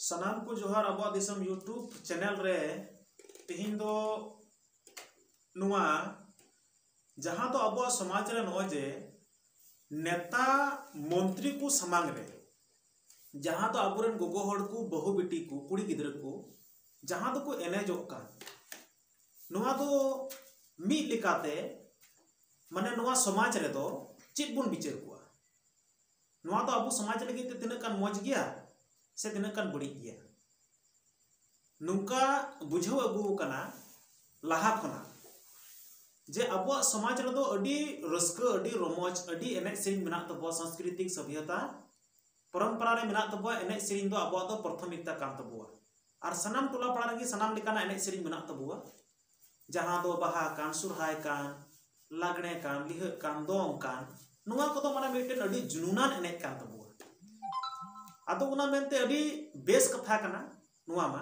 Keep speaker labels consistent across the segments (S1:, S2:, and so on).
S1: सानाम को जोहार अब दिसम यूट्यूब चैनल रे तेहिन दो नुआ जहां तो अब समाज रे नो जे नेता मंत्री को समांग रे जहां तो अबुरेन गगो हड़ को बहु बेटी को कुड़ी गिद्र को जहां तो को एनेजो कान नुआ दो मी लिकाते माने नुआ समाज रे दो चित बुन बिचार को नुआ तो अब समाज लगी ते तिना कान मौज गया से तिना कान बड़ी गया नुका बुझाव अगु कना लाहा खना जे अब समाज रे दो अडी रस्क अडी रोमोज अडी एने सेरिंग मेना तबो सांस्कृतिक सभ्यता परंपरा रे मेना तबो एने सेरिंग दो अब दो प्राथमिकता कान तबो और सनाम टोला पड़ा रे सनाम लेकाना एने सेरिंग मेना तबो जहां दो बाहा कान सुरहाय कान लागणे कान लिह कान दोंग कान नुआ को तो माने मिटन अडी जुनूनान एने कान तबो आदो उना मेनते अडी बेस कथा कना नुआ मा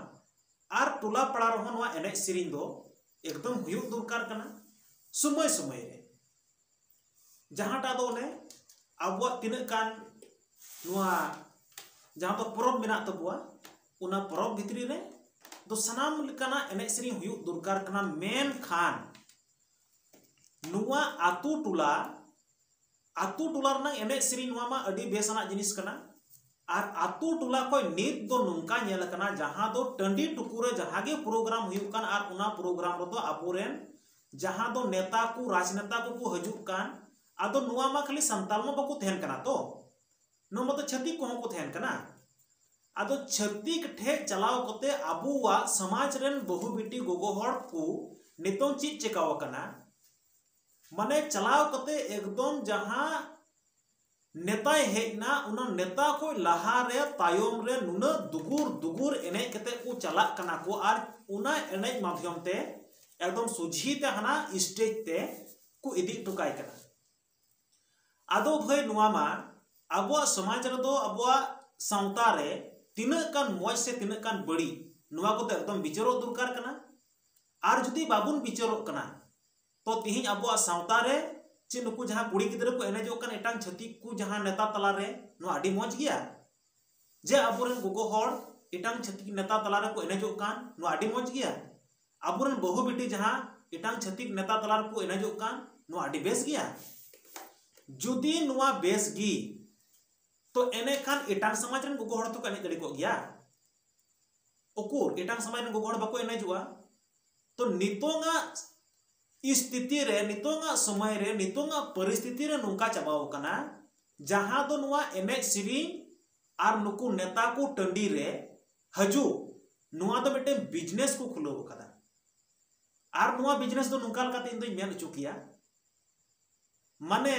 S1: आर टोला पड़ा रहो नुआ एने सेरिंग दो एकदम हुयुग दरकार कना समय समय रे जहांटा दो ने अब तीन कान नुआ जहां तो परब मेना तबुआ उना परब भितरी रे दो सनाम लेकाना एने सेरिंग हुयुग दरकार कना मेन खान नुआ आतु टोला रना एने सेरिंग नुआ मा अडी बेसना जिनिस कना और आतु टोला को नीत दो नुंका नेल कना जहां दो टंडी टुकुरे जहां गे प्रोग्राम हुयुग कान और उना प्रोग्राम रो दो अबुरेन जहां दो नेता को राजनेता को हजुक कान आदो नुआ मा खाली संताल मा बको थेन कना तो नो मत छत्ती को को थेन कना आदो छत्ती ठे चलाव कते अबुवा समाज रेन बहु बेटी गोगो हड़ को नितों चीज चेकाव कना माने चलाव कते एकदम जहां नेता हेना उना नेता को लाहा रे तायोम रे नुना दुगुर एने कते को चला कना को और उना एने माध्यम ते एकदम सुझी ते हना स्टेज ते को इदी टुकाय कना आदो भाई नुआ मा अबो समाज रे दो अबो सावता रे तिना कान मौज से तिना कान बड़ी नुआ को तो एकदम विचारो दरकार कना और जुदी बाबुन विचारो कना तो तिहिं अबो सावता रे चे नुकु जहां कुड़ी गिद्र को एनेजो कान एटांग छतिक को जहां नेता तला रे नुआ अडी मौज गया जे अबुरेन गोगो हड़ एटांग छतिक नेता तला रे को एनेजो कान नुआ अडी मौज गया अबुरेन बहु बेटी जहां एटांग छतिक नेता तला रे को एनेजो कान नुआ अडी बेस गया जुदी नुआ बेस गी तो एने खान एटांग समाज रेन गोगो हड़ तो एने दड़ी को गया ओकुर एटांग समाज रेन गोगो हड़ बाको एनेजोआ तो नितोंगा स्थिति रे नितोंगा समय रे नितोंगा परिस्थिति रे नुका चाबाव कना जहां दो नुआ एने सिरिंग और नुकु नेता को टंडी रे हजू नुआ तो बेटे बिजनेस को खुलो कदा और नुआ बिजनेस दो नुका लकाते इन दो मेन चुकिया माने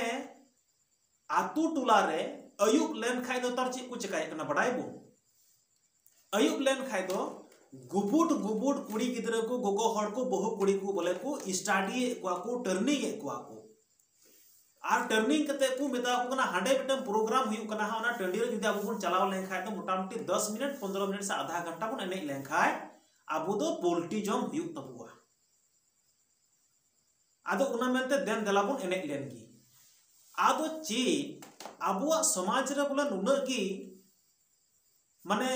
S1: आतु टोला रे अयुब लेन खाय दो तार ची को चकाय कना बडाय बो अयुब लेन खाय दो गुबुट कुड़ी गिद्र को गोगो हड़ को बहु कुड़ी को बोले को स्टडी को टर्निंग को और टर्निंग कते को मेता को कना हांडे बेटम प्रोग्राम हुयु कना हा ओना टंडी रे जुदी अबु बन चलाव लेन खाय तो मोटामोटी 10 मिनट 15 मिनट से आधा घंटा बन एने लेन खाय अबु दो पोल्टी जम हुयु तबुआ आदो उना मेनते देन देला बन एने लेन की आदो ची अबुआ समाज रे बोले नुना की माने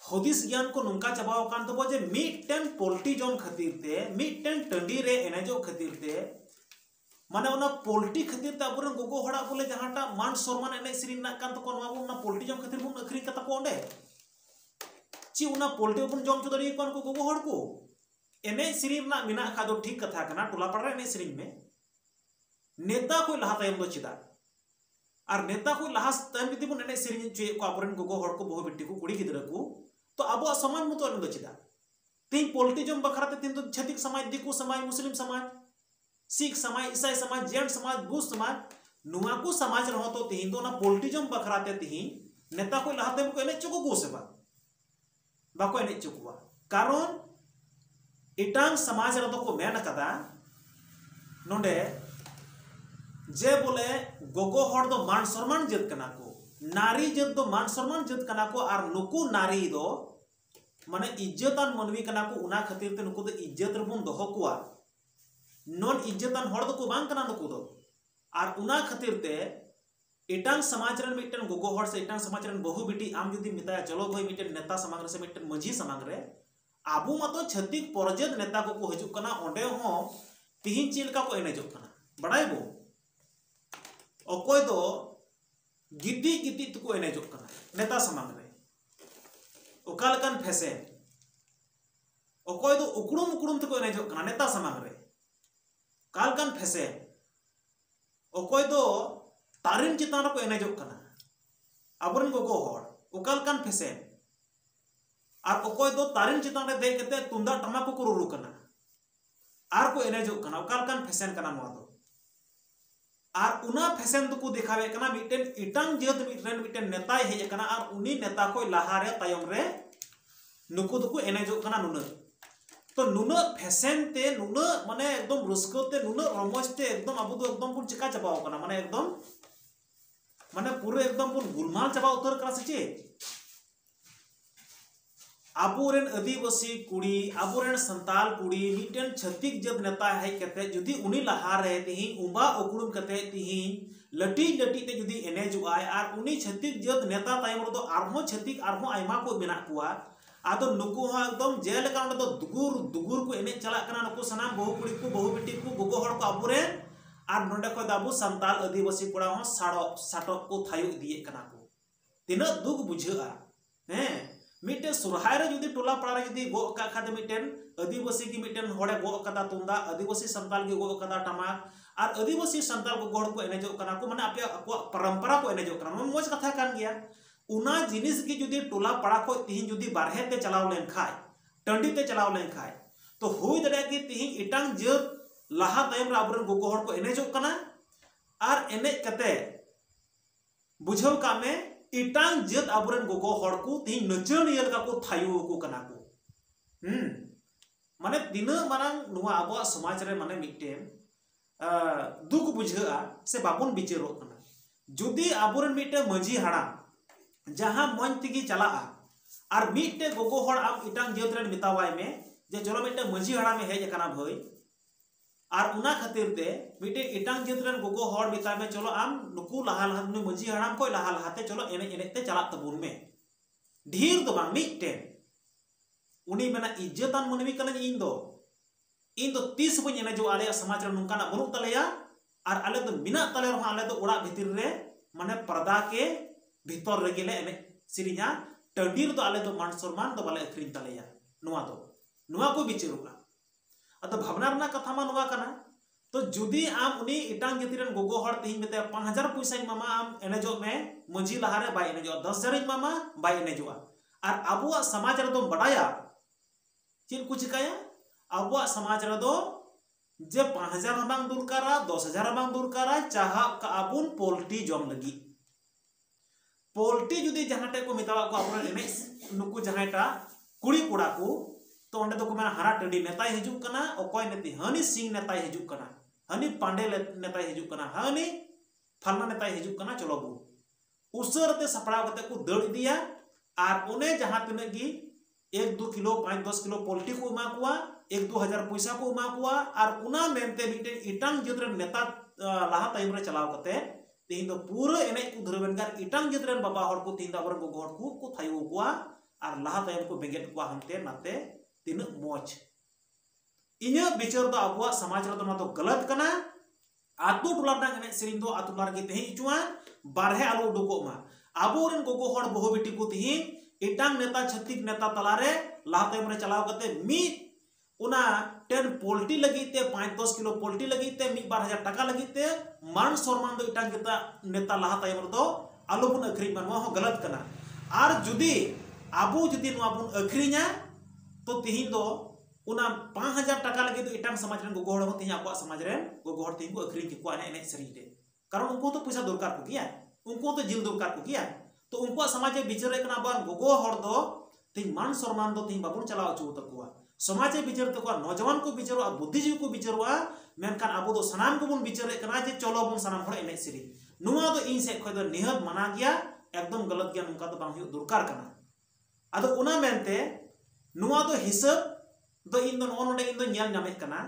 S1: हदिस ज्ञान को नुका चाबाव कान तो जे मिटन पोल्टी जम खातिर ते मिटन टंडी रे एनेजो खातिर ते माने उना पोल्टी खातिर ते अबुरेन गोगो हड़ा बोले जहांटा मान सम्मान एने सिरिन ना कान तो कोन उना पोल्टी जम खातिर बुन अखरी कता को ओंडे ची उना पोल्टी बुन जम चो दरी कोन को गोगो हड़ को एने सिरिन ना मिना खा दो ठीक कथा कना टोला पड़ा एने सिरिन में नेता को लहा तायम दो चिदा और नेता को लहा तायम जदी बुन एने सिरिन चे को अबुरेन गोगो हड़ को बहु बेटी को कुड़ी गिद्र को तो अब समाज मतो एने दो चिदा तीन पोल्टी जम बखराते तीन तो छतिक समाज दिकु समाज मुस्लिम समाज सिख समाज ईसाई समाज जैन समाज बुद्ध समाज नुआ को समाज रहो तो तीन तो ना पोल्टी जम बखराते तीन नेता को लहाते को एने चुको को सेबा बाको एने चुकुआ कारण इटांग समाज रे को मेन कदा नोंडे जे बोले गोगो हड़ दो मान सम्मान जत कना को नारी जत दो मान सम्मान जत कना को और नुकु नारी दो माने इज्जतान मनवी कना को उना खातिर ते नुकु दो इज्जत रे बुन दोहो कुआ नॉन इज्जतान हड़ दो को बांग कना नुकु दो और उना खातिर ते इटांग समाज रन मिट्टन गोगो हर से इटांग समाज रन बहु बिटी आम जुदी मिताया चलो भाई मिट्टन नेता समांग रे से मिट्टन मझी समांग रे आबू मतो छत्तीक परजेद नेता को हजूक कना ओंडे हो तिहिन चिलका को एनेजोग कना बड़ाई बो अकोय दो गिद्दी गिद्दी तको एनेजोग कना नेता समांग रे ओकालकन फैसे अकोय दो उकड़ुम उकड़ुम तको एनेजोग कना नेता समांग रे कालकन फैसे अकोय दो तारिन चितान को एनेजोग कना आबुरेन गोगो हर ओकालकन फैसे और अकोय दो तारिन चितान रे देख कते तुंदा टमाक को रुरु कना आर को एनेजोग कना ओकालकन फैशन कना नोआ दो और उना फैशन तो को दिखावे कना मिटेन इटांग जेत मिटेन नेता हेज कना और उनी नेता को लाहा रे तायम रे नुकु दुकु एनेजोग कना नुना तो नुना फैशन ते नुना माने एकदम रुस्को ते नुना रमज ते एकदम आबु दो एकदम पुन चिका चाबाव कना माने एकदम माने पूरे एकदम पुन गुलमाल चाबा उतर करा से आबुरेन आदिवासी कुड़ी आबुरेन संताल कुड़ी मिटेन छत्तीक जब नेता है कते जुदी उनी लहा रे तिही उबा उकुड़ुम कते तिही लटी लटी ते जुदी एनेजु आय आर उनी छत्तीक जब नेता तायम रो तो आरहो छत्तीक आरहो आयमा को मेना कुआ आदो नुकु हो एकदम जेल का तो दुगुर दुगुर को एने चला कना नुकु सनाम बहु कुड़ी को बहु बिटी को गोगो हड़ को आबुरेन आर नोंडे को दाबु संताल आदिवासी कोड़ा हो साड़ो साटक को थायु दिए कना को तिना दुख बुझा हैं मिटे सुरहाय रे जुदी टोला पड़ा रे जुदी गो का खादे मिटेन आदिवासी की मिटेन होड़े गो कदा तुंदा आदिवासी संताल की गो कदा टमाक और आदिवासी संताल को गोड़ को एनेजो कना को माने आपे आपको परंपरा को एनेजो कना मोज कथा कान गया उना जिनिस की जुदी टोला पड़ा को तिहिन जुदी बारहे ते चलाव लेन खाय टंडी ते चलाव लेन खाय तो हुई दड़े कि तिहिन इटांग ज लाहा तायम रे आबुरेन गोगो हड़ को एनेजो कना और एनेज कते बुझाव का में इटांग जत आबुरेन गोगो हड़ को तिहिन नचनियल का को थायु को कना को माने दिना मारंग नुआ आबो समाज रे माने मिटेन दुख बुझा से बाबुन बिचारो कना जुदी आबुरेन मिटे मझी हाड़ा जहां मन तिगी चला और मिटे गोगो हड़ आम इटांग जत रेन मितावाय में जे चलो मिटे मझी हाड़ा में हेज कना भई और उना खातिर ते मिटे इटांग जत रेन गोगो हड़ मिता में चलो आम नुकु लाहा लाहा नु मझी हाड़ाम को लाहा लाहा ते चलो एने एने ते चला तबुन में ढेर दो बांग मिटे उनी मेना इज्जतान मनवी कना इन दो तीस बन एने जो आले समाज रे नुका ना बनु तलेया और आले दो मिना तले रहा आले दो ओड़ा भीतर रे माने पर्दा के भीतर रे गेले एने सिरिया टंडीर दो आले दो मान सम्मान दो बाले अखरिन तलेया नुआ को बिचरुगा अतो भावना रना कथा मा नुआ कना तो जुदी आम उनी इटांग जतिरन गोगो हड़ तिहिन मेते 5000 पैसा मामा आम एनेजो में मझी लाहा रे बाय एनेजो 10000 मामा बाय एनेजो और आबुआ समाज रे दो बडाया चिन को चिकाया आबुआ समाज रे दो जे 5000 बांग दुरकारा 10000 बांग दुरकारा चाहा का आबुन पोल्टी जम लगी पोल्टी जुदी जहाटे को मितावा को आबुन एने नुकु जहाटा कुड़ी कोड़ा को तो ओंडे तो को मेना हारा टंडी नेता हिजुक कना ओकोय नेती हनी सिंह नेता हिजुक कना हनी पांडे नेता हिजुक कना हनी फलना नेता हिजुक कना चलो बु उसरते सपड़ाव कते को दड़ दिया और ओने जहां तने की 1-2 किलो 5-10 किलो पोल्टी को एमा कुआ 1-2 हजार पैसा को एमा कुआ और उना मेनते मिटे इटांग जतरे नेता लाहा तायम रे चलाव कते तीन दो पूरा एने को धरबेन गार इटांग जतरे बाबा हड़ को तीन दाबर को गोड़ को थायु कुआ और लाहा तायम को बेगेट कुआ हमते नाते तीन मोच इन्या बिचार दो आबुआ समाज रे तो गलत कना आतु टोला एने सेरिन दो आतु टोला गे तेहि इचुआ बारहे आलो उडुको मा आबुरेन गोगो हड़ बहु बेटी को तिहि इटांग नेता छत्तीक नेता तलारे लाहा तायम रे चलाव कते मी उना 10 पोल्टी लगीते 5-10 किलो पोल्टी लगीते 1-2 टका लगीते मान सम्मान दो इटांग नेता लाहा तायम रे दो आलो बुन अखरिन मा हो गलत कना और जुदी आबु जुदी नुआ बुन अखरिना तो तिहिन दो उना 5000 टका लगे तो इटांग समाज रे गोगो हड़ तिहि आपवा समाज रे गोगो हड़ तिहि को अखरिन के को एने सरी रे कारण उनको तो पैसा दरकार को गया उनको तो जिल दरकार को गया तो उनको समाज बिचारे कना बार गोगो हड़ दो तिहि मान सम्मान दो तिहि बाबुन चलाव अचु तकुआ समाज बिचार तकुआ नौजवान को बिचारो बुद्धिजीवी को बिचारोआ मेनखान आबो दो सनाम को बुन बिचारे कना जे चलो बुन सनाम हड़ एने सरी नुआ दो इन से खय दो निहत मना गया एकदम गलत गया नुका तो बांग दरकार कना आदो उना मेनते नुआ दो हिसाब दो इन दो नोंडे इन दो ᱧᱮᱞ ᱧᱟᱢᱮᱫ ᱠᱟᱱᱟ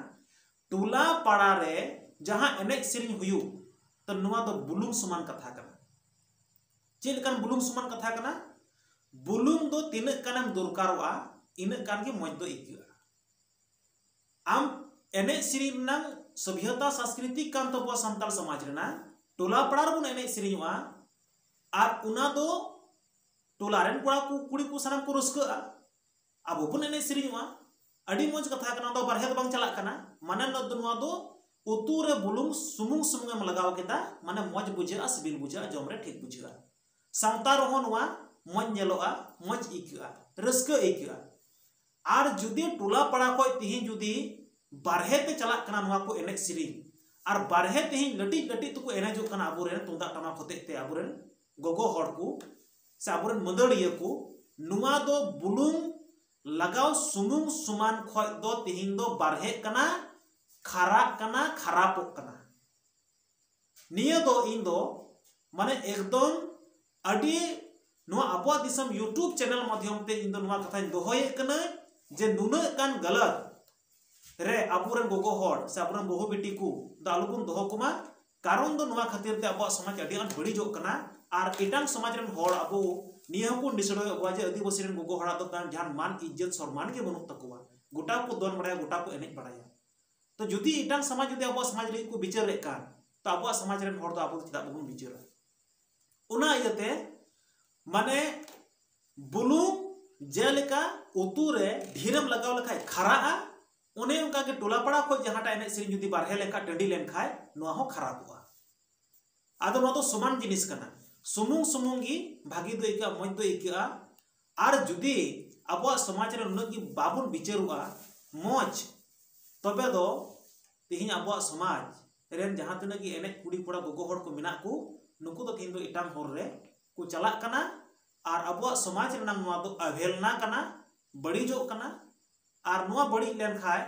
S1: टोला पाड़ा रे जहां एनेज सेरिंग हुयु तो नुआ दो बुलुंग समान कथा कना चेदकान बुलुंग समान कथा कना बुलुंग दो तीनक कानेम दरकारोआ इनक कान गे मज दो इक्या आम एने सिरिंग सभ्यता सांस्कृतिक कान तबो सान्ताल समाज रेना टोला पड़ा बन एने सिरिंगआ और उना दो टोला रेन कोड़ा को कुड़ी को सानाम को रस्का अब बन एने सिरिंगआ अडी मज कथा कना दो बारहे दो बांग चला कना माने नोआ दो उतु रे बुलुंग सुमुंग सुमुंग लगाव केदा माने मज बुझा सिबिल बुझा जम रे ठीक बुझा सावता रहो नोआ मज नेलोआ मज इक्या रस्का इक्या और जुदी टोला पड़ा को तिहिं जुदी बारहे ते चला कना नोआ को एने सिरिंग और बारहे तिहिं लटी लटी तो को एनेजो कना अबुरेन तुंदा टमा होते ते अबुरेन गोगो हड़ को से अबुरेन मदड़िया को नोआ दो बुलुंग लगाव सुमुंग सुमान खय दो तिहिं दो बारहे कना खारा कना खरापोक कना निया दो इन दो माने एकदम अडी नोआ अबुआ दिसम यूट्यूब चैनल माध्यम ते इन दो नोआ कथा दोहोय कना जे नुना कान गलत रे अबुरेन गोगो हड़ से अबुरेन बहु बेटी को दालुबुन दोहो कुमा कारण दो नोआ खातिर ते अबुआ समाज अडी आन बड़ीजोग कना और एटांग समाज रेन हड़ अबु निया को निसड़ो अबुआ जे आदिवासी रेन गोगो हड़ा दो कान जहान मान इज्जत सम्मान के बनुक तकुवा गोटा को दोन बड़ाया गोटा को एनेज बड़ाया तो जुदी इटांग समाज जुदी अबुआ समाज रे को विचार रे कान तो अबुआ समाज रेन हड़ दो अबु चेदा बबुन विचारा उना इयते माने बुलुंग जेलेका उतु रे ढीरम लगाव लखाय खराआ उन्हें उनका के टोला पड़ा को जहाटा एने सिरिंग जुदी बारहे लेखा टंडी लेन खाय नोआ हो खराबुआ आदो नोआ तो समान जिनिस कना सुमुंग सुमुंगी भागी दो इका मज दो इका और जुदी अबुआ समाज रे उन्हें की बाबुन विचारुआ मज तबे दो तिहिं अबुआ समाज रेन जहां तिना की एने कुड़ी कोड़ा गोगो हड़ को मिना को नुकु दो तिहिं दो इटांग हर रे को चला कना और अबुआ समाज रेनांग नोआ दो अवहेलना कना बड़ीजो कना और नोआ बड़ी लेन खाय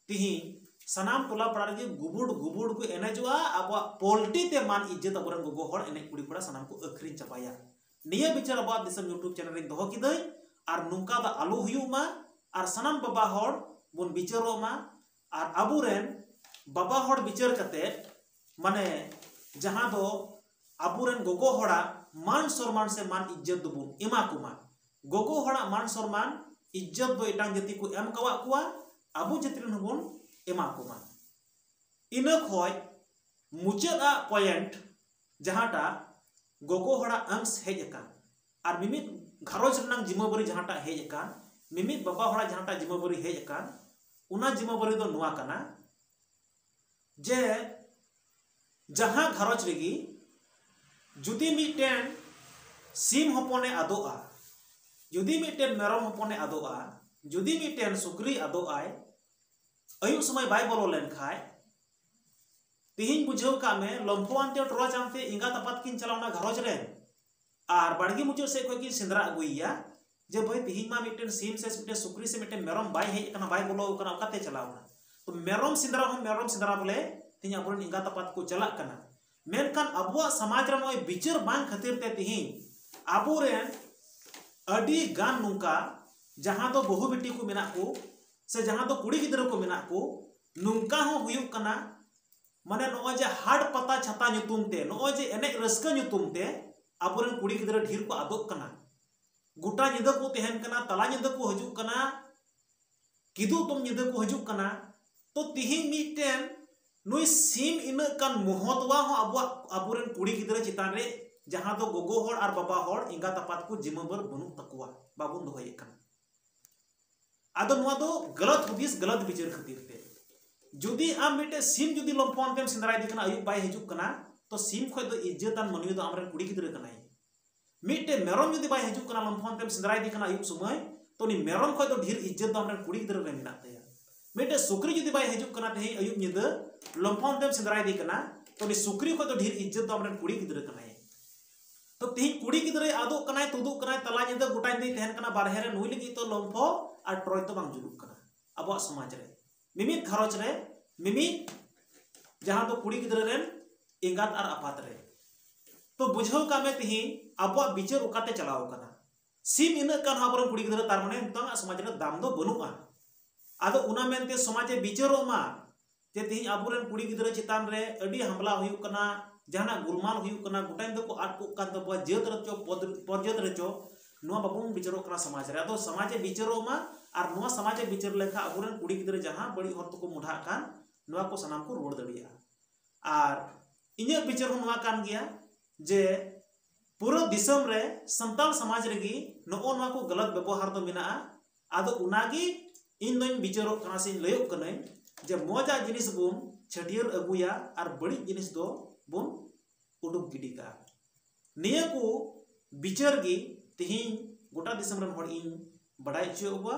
S1: तिहिं सनाम टोला पड़ा रे गुबुड़ को एनेजोआ अबुआ पोल्टी ते मान इज्जत अबुरेन गोगो हड़ एने कुड़ी कोड़ा सनाम को अखरिन चपाया निया विचार अबुआ दिसम यूट्यूब चैनल रे दोहो किदै और नुंका दा आलू हुयुमा और सनाम बाबा हड़ बुन विचारो मा और अबुरेन बाबा हड़ विचार कते माने जहां दो अबुरेन गोगो हड़ा मान सम्मान से मान इज्जत दो बुन एमा कुमा गोगो हड़ा मान सम्मान इज्जत दो इटांग जाति को एम कवा कुआ अबु जाति रेन बुन एमा कुमा इना खय मुचादा पॉइंट जहांटा गोगो हड़ा अंश हेज अकान और मिमित घरोज रेनांग जिम्मेवारी जहांटा हेज अकान मिमित बाबा हड़ा जहांटा जिम्मेवारी हेज अकान उना जिम्मेवारी दो नोआ कना जे जहां घरोज रेगी जुदी मिटेन सीम हपने आदोआ जुदी मिटेन मेरम हपने आदोआ जुदी मिटेन सुकरी आदोआय अयुब समय बाय बोलो लेन खाय तिहिं बुझाव का में लम्फोआनते टोरा चांते इंगा तपात किन चलावना घरोज रेन और बाड़गी मुचो से कोई की सिंदरा अगुइया जे भाई तिहिं मा मिटेन सीम से मिटेन सुकरी से मिटेन मेरम बाय हेज कना बाय बोलो कना ओकाते चलावना तो मेरम सिंदरा बोले तिहिं अबुरेन इंगा तपात को चलाक कना मेनखान अबुआ समाज रे नोय विचार बांग खातिर ते तिहिं अबुरेन अडी गान नुंका जहां तो बहु बेटी को मेना को से जहां तो कुड़ी गिदरा को मेना को नुंका हो हुयुक कना माने नोय जे हाड पता छाता नुतुम ते नोय जे एने रस्का नुतुम ते अबुरेन कुड़ी गिदरा ढीर को आदोक कना गोटा निदा को तेहन कना तला निदा को हजुक कना किदु तुम निदा को हजुक कना तो तिहिं मिटेन नुई सीम इन कान महत्वा हो अबुरेन कुड़ी गिदरा चितान रे जहां दो गोगो हड़ और बाबा हड़ इंगा तपात को जिम्मेवार बनु तकुआ बाबुन दोहय कना आदो नोआ दो गलत हुदिस गलत विचार खातिर ते जुदी आम मिटे सीम जुदी लम्फोन तेम सिंदराय दी कना अयुब बाय हजुक कना तो सीम खय दो इज्जतान मनुय दो हमरेन कुड़ी गिदरा कनाय मिटे मेरम जुदी बाय हजुक कना लम्फोन तेम सिंदराय दी कना अयुब समय तो नि मेरम खय दो ढेर इज्जत दो हमरेन कुड़ी गिदरा रे मेना तया मिटे सुकरी जुदी बाय हजुक कना ते अयुब निदा लम्फोन तेम सिंदराय दी कना तो नि सुकरी खय दो ढेर इज्जत दो हमरेन कुड़ी गिदरा कनाय तो तिहिं कुड़ी गिदरा आदो कनाय तुदुक कनाय तला निदा गोटा निदा तहन कना बारहे रे नुई लगी तो लम्फो और ट्रॉय तो बांग जुलुक कना अबुआ समाज रे मिमित घरोज रे मिमित जहां तो कुड़ी गिदरा रेन एंगात और आपात रे तो बुझाव का में तिहिं अबुआ विचार उकाते चलाव कना सीम इन कान अबुरेन कुड़ी गिदरा तार माने नितंग समाज रे दाम दो बनुआ आदो उना मेनते समाज विचारो मा जे तिहिं अबुरेन कुड़ी गिदरा चितान रे अडी हमला हुयुक कना जहाना गुलमाल हुयुक कना गोटा ᱧᱤᱫᱟᱹ को आट कोक कान तबवा जात रचो पद रचो नोवा बाबुन बिचारोक कना समाज रे आदो समाजे बिचारो मा आर नोवा समाजे बिचार लेखा अबुरेन कुड़ी गिदरे जहां बड़ी हर तको मुढा कान नोवा को सनाम को रोड दड़िया आर इᱧᱟᱹᱜ बिचार नोवा कान गया जे पूरा दिसम रे संताल समाज रेगी नो नोवा को गलत व्यवहार तो मिना आदो उनागी इन दोइन बिचारोक कना से लयोक कने जे मोजा जिनिस बुन छटियर अगुया आर बड़ी जिनिस दो बुन उडुक गिडिका निया को बिचार गी तिहिं गोटा दिसम रन हर इन बड़ाई चोबा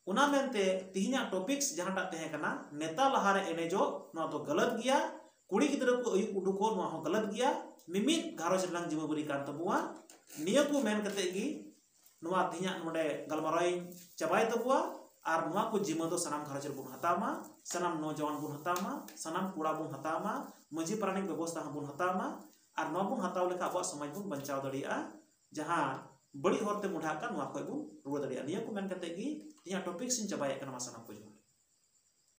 S1: उना मेनते तिहिंया टॉपिक्स जहांटा तहे कना नेता लहा रे एनेजो नोवा तो गलत गया कुड़ी गिदरा को अयुक उडुको नोवा हो गलत गया मिमित घारोज रंग जिम्मेवारी कान तबुआ निया को मेन कते गी नोवा तिहिंया नोडे गलमाराई चबाय तबुआ आर नोवा को जिम्मा दो सनाम घारोज रे बुन हतामा सनाम नौजवान बुन हतामा सनाम कुड़ा बुन हतामा मजी प्राणिक व्यवस्था बुन हतामा आर नोवा बुन हताव लेखा अब समाज बुन बंचाव दड़िया जहां बड़ी हरते मुढा का नोवा खय बुन रुवा दड़िया निया को मेन कते गी तिहिंया टॉपिक्स इन चबाय कना सनाम को।